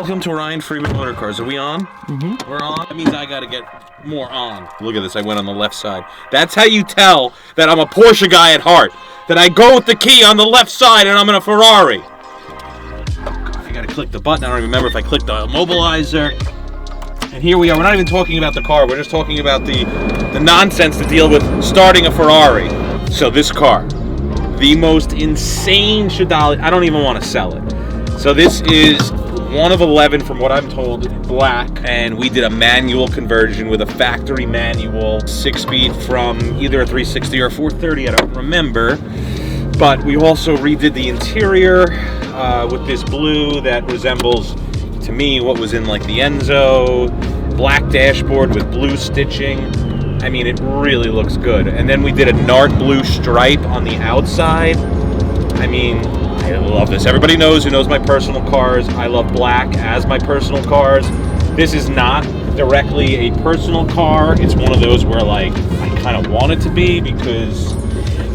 Welcome to Ryan Friedman Motor Cars. Are we on? Mm-hmm. We're on. That means I gotta get more on. Look at this, I went on the left side. That's how you tell that I'm a Porsche guy at heart. That I go with the key on the left side and I'm in a Ferrari. I gotta click the button. I don't even remember if I clicked the immobilizer. And here we are. We're not even talking about the car. We're just talking about the nonsense to deal with starting a Ferrari. So this car, the most insane Stradale. I don't even want to sell it. So this is one of 11 from what I'm told, black, and we did a manual conversion with a factory manual 6-speed from either a 360 or a 430, I don't remember, but we also redid the interior with this blue that resembles, to me, what was in like the Enzo, black dashboard with blue stitching. I mean, it really looks good. And then we did a Nart blue stripe on the outside. I mean, I love this. Everybody knows who knows my personal cars. I love black as my personal cars. This is not directly a personal car. It's one of those where like I kind of want it to be because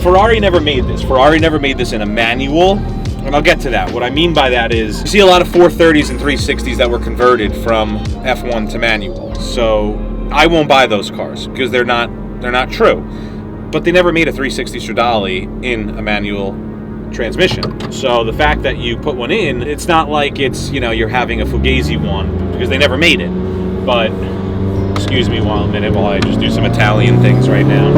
Ferrari never made this. Ferrari never made this in a manual. And I'll get to that. What I mean by that is you see a lot of 430s and 360s that were converted from F1 to manual. So I won't buy those cars because they're not true. But they never made a 360 Stradale in a manual transmission. So the fact that you put one in, it's not like it's, you know, you're having a Fugazi one because they never made it. But excuse me while I just do some Italian things right now.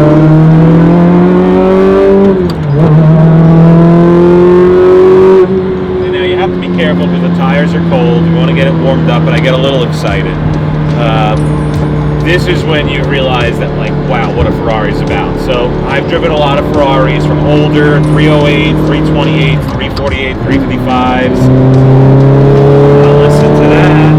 And now you have to be careful because the tires are cold. You want to get it warmed up, but I get a little excited. This is when you realize that, like, wow, what a Ferrari's about. So I've driven a lot of Ferraris from older 308, 328, 348, 355s. Listen to that.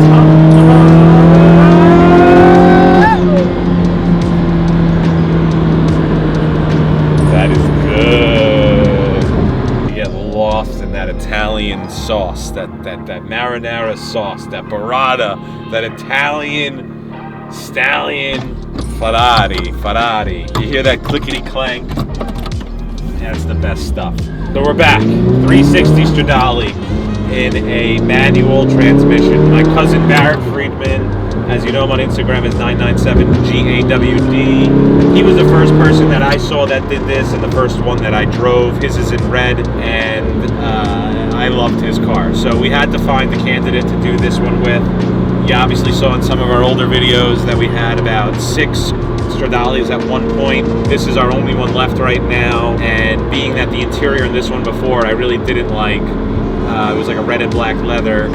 That is good. You get lost in that Italian sauce, that marinara sauce, that burrata, that Italian stallion. Ferrari. You hear that clickety clank? That's the best stuff. So we're back. 360 Stradale in a manual transmission. My cousin Barrett Friedman, as you know him on Instagram, is 997GAWD. He was the first person that I saw that did this and the first one that I drove. His is in red, and I loved his car. So we had to find the candidate to do this one with. You obviously saw in some of our older videos that we had about 6 Stradales at one point. This is our only one left right now, and being that the interior in this one before I really didn't like, it was like a red and black leather,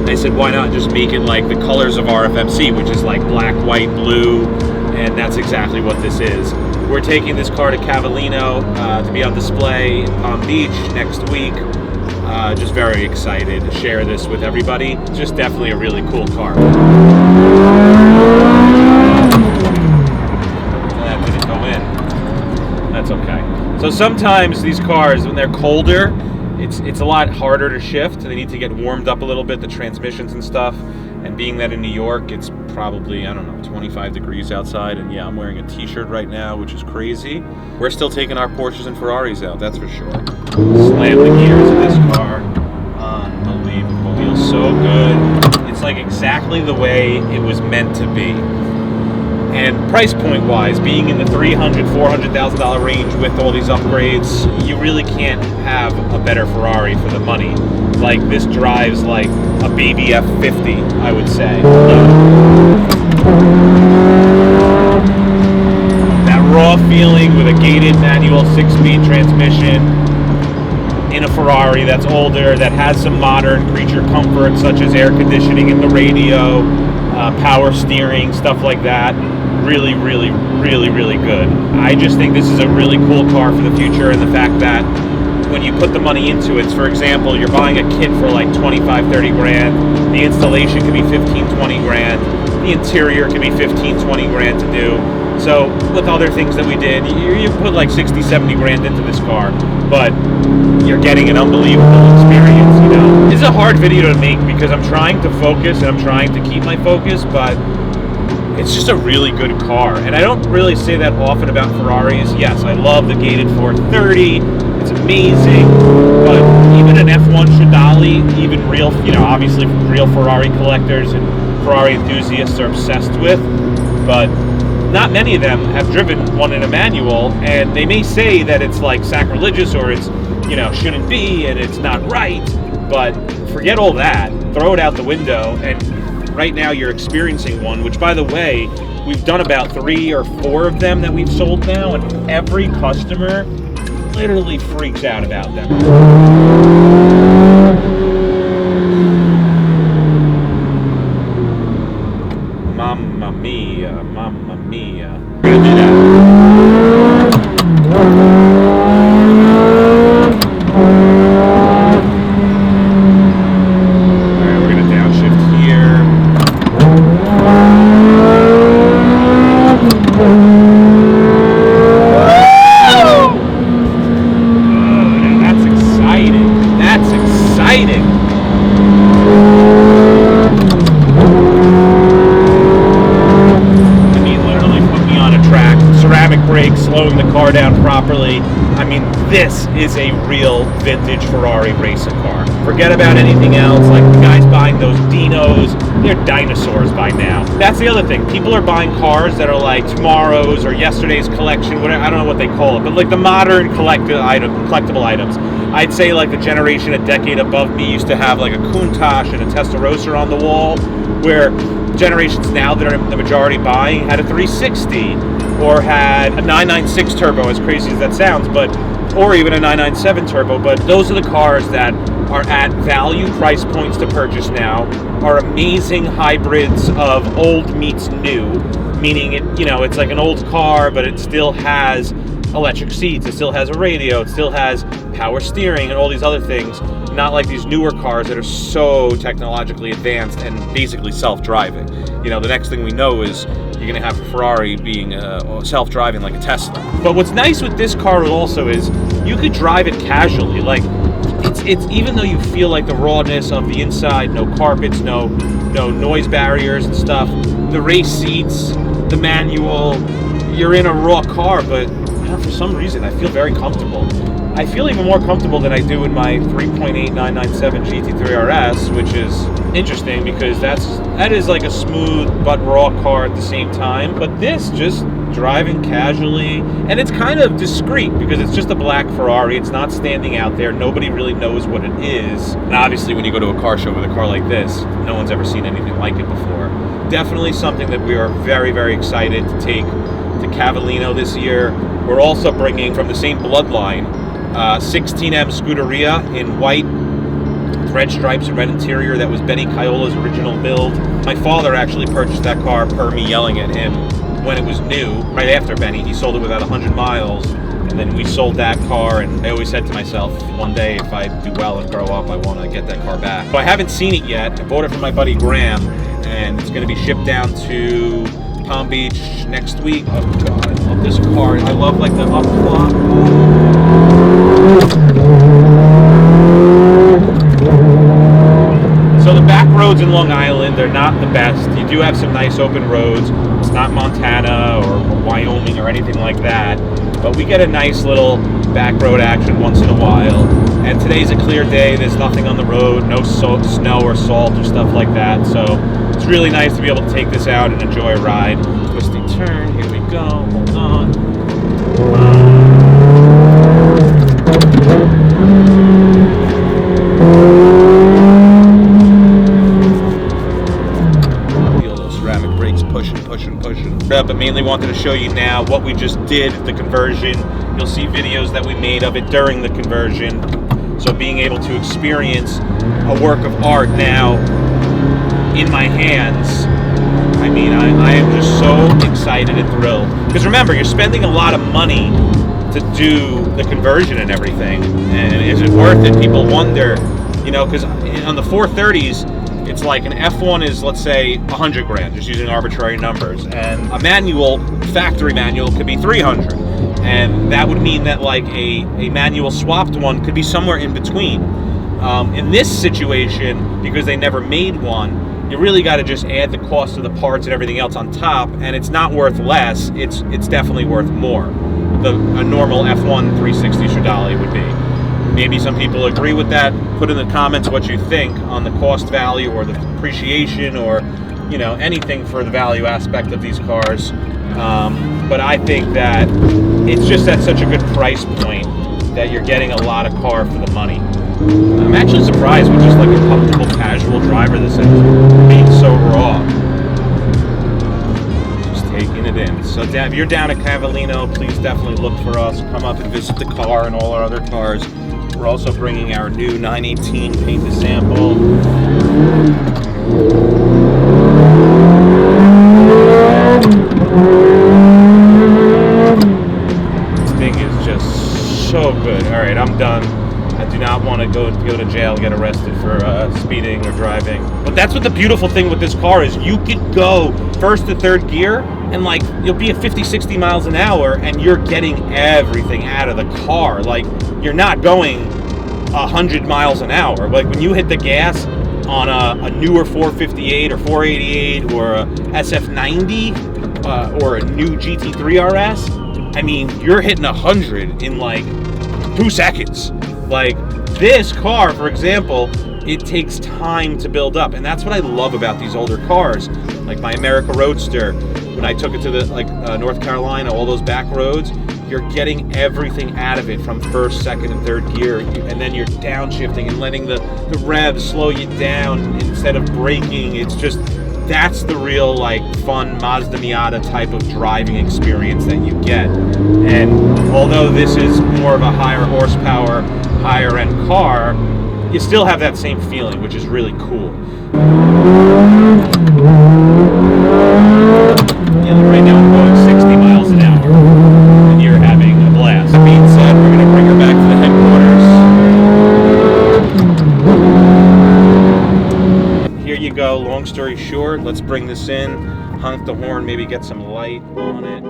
I said why not just make it like the colors of RFMC, which is like black, white, blue, and that's exactly what this is. We're taking this car to Cavalino to be on display in Palm Beach next week. Just very excited to share this with everybody. Just definitely a really cool car. That didn't go in. That's okay. So sometimes these cars, when they're colder, it's a lot harder to shift. They need to get warmed up a little bit, the transmissions and stuff. And being that in New York, it's probably, I don't know, 25 degrees outside. And yeah, I'm wearing a t-shirt right now, which is crazy. We're still taking our Porsches and Ferraris out, that's for sure. Slam the gears of this car. Unbelievable. Feels so good. It's like exactly the way it was meant to be. And price point wise, being in the $300,000, $400,000 range with all these upgrades, you really can't have a better Ferrari for the money. Like, this drives like a baby F50, I would say. That raw feeling with a gated manual 6-speed transmission in a Ferrari that's older, that has some modern creature comfort such as air conditioning in the radio, power steering, stuff like that. Really, really, really, really good. I just think this is a really cool car for the future, and the fact that when you put the money into it, for example, you're buying a kit for like 25, 30 grand, the installation could be 15, 20 grand, the interior could be 15, 20 grand to do. So with other things that we did, you put like 60, 70 grand into this car, but you're getting an unbelievable experience, you know. This is a hard video to make because I'm trying to focus and I'm trying to keep my focus, but it's just a really good car. And I don't really say that often about Ferraris. Yes, I love the gated 430. It's amazing, but even an F1 Stradale, even real, obviously real Ferrari collectors and Ferrari enthusiasts are obsessed with, but not many of them have driven one in a manual, and they may say that it's like sacrilegious or it's, shouldn't be and it's not right, but forget all that. Throw it out the window, and right now you're experiencing one, which, by the way, we've done about 3 or 4 of them that we've sold now, and every customer literally freaks out about them. Mamma mia, mamma mia. We're gonna do that. Alright, we're gonna downshift here. That's exciting. That's exciting. Ceramic brakes, slowing the car down properly. I mean, this is a real vintage Ferrari racing car. Forget about anything else, like the guys buying those Dinos, they're dinosaurs by now. That's the other thing. People are buying cars that are like tomorrow's or yesterday's collection, whatever, I don't know what they call it, but like the modern collectible items. I'd say like the generation a decade above me used to have like a Countach and a Testarossa on the wall, where generations now that are the majority buying had a 360 or had a 996 turbo, as crazy as that sounds, or even a 997 turbo. But those are the cars that are at value price points to purchase now, are amazing hybrids of old meets new, meaning it's like an old car, but it still has electric seats, it still has a radio, it still has power steering and all these other things, not like these newer cars that are so technologically advanced and basically self-driving. The next thing we know is you're going to have a Ferrari being self-driving like a Tesla. But what's nice with this car also is you could drive it casually. Like, it's even though you feel like the rawness of the inside, no carpets, no noise barriers and stuff, the race seats, the manual, you're in a raw car, but for some reason I feel very comfortable. I feel even more comfortable than I do in my 3.8 997 GT3 RS, which is interesting because that is like a smooth but raw car at the same time. But this, just driving casually, and it's kind of discreet because it's just a black Ferrari. It's not standing out there. Nobody really knows what it is. And obviously when you go to a car show with a car like this, no one's ever seen anything like it before. Definitely something that we are very, very excited to take to Cavalino this year. We're also bringing from the same bloodline 16M Scuderia in white, red stripes and red interior. That was Benny Caiola's original build. My father actually purchased that car per me yelling at him when it was new, right after Benny. He sold it with about 100 miles, and then we sold that car, and I always said to myself, one day if I do well and grow up, I want to get that car back. So I haven't seen it yet. I bought it from my buddy Graham, and it's going to be shipped down to Palm Beach next week. Oh God, I love this car. I love like the up clock. So the back roads in Long Island, they're not the best. You do have some nice open roads. It's not Montana or Wyoming or anything like that, but we get a nice little back road action once in a while. And today's a clear day. There's nothing on the road, no snow or salt or stuff like that. So it's really nice to be able to take this out and enjoy a ride. Twisty turn, here we go, hold on. Feel those ceramic brakes pushing. But mainly wanted to show you now what we just did, the conversion. You'll see videos that we made of it during the conversion. So being able to experience a work of art now in my hands, I mean, I am just so excited and thrilled. Because remember, you're spending a lot of money to do the conversion and everything. And is it worth it? People wonder, because on the 430s, it's like an F1 is, let's say, 100 grand, just using arbitrary numbers. And a manual, factory manual, could be 300. And that would mean that like a manual swapped one could be somewhere in between. In this situation, because they never made one, you really got to just add the cost of the parts and everything else on top, and it's not worth less, it's definitely worth more. a normal F1 360 Stradale would be. Maybe some people agree with that. Put in the comments what you think on the cost value or the appreciation or, you know, anything for the value aspect of these cars. But I think that it's just at such a good price point that you're getting a lot of car for the money. I'm actually surprised with just like a comfortable casual driver this is being so raw. Just taking it in. So if you're down at Cavalino, please definitely look for us. Come up and visit the car and all our other cars. We're also bringing our new 918 paint to sample. This thing is just so good. All right, I'm done. I do not want to go to jail and get arrested for speeding or driving. But that's what the beautiful thing with this car is. You could go first to third gear and like you'll be at 50, 60 miles an hour and you're getting everything out of the car. Like you're not going 100 miles an hour. Like when you hit the gas on a newer 458 or 488 or a SF90 or a new GT3 RS, I mean, you're hitting 100 in like 2 seconds. Like this car, for example, it takes time to build up, and that's what I love about these older cars. Like my America Roadster, when I took it to the North Carolina, all those back roads, you're getting everything out of it from first, second, and third gear, and then you're downshifting and letting the revs slow you down instead of braking. It's just, that's the real like fun Mazda Miata type of driving experience that you get. And although this is more of a higher horsepower, higher end car, you still have that same feeling, which is really cool. Yeah, right now I'm going 60 miles an hour, and you're having a blast. That being said, we're going to bring her back to the headquarters. Here you go, long story short, let's bring this in, honk the horn, maybe get some light on it.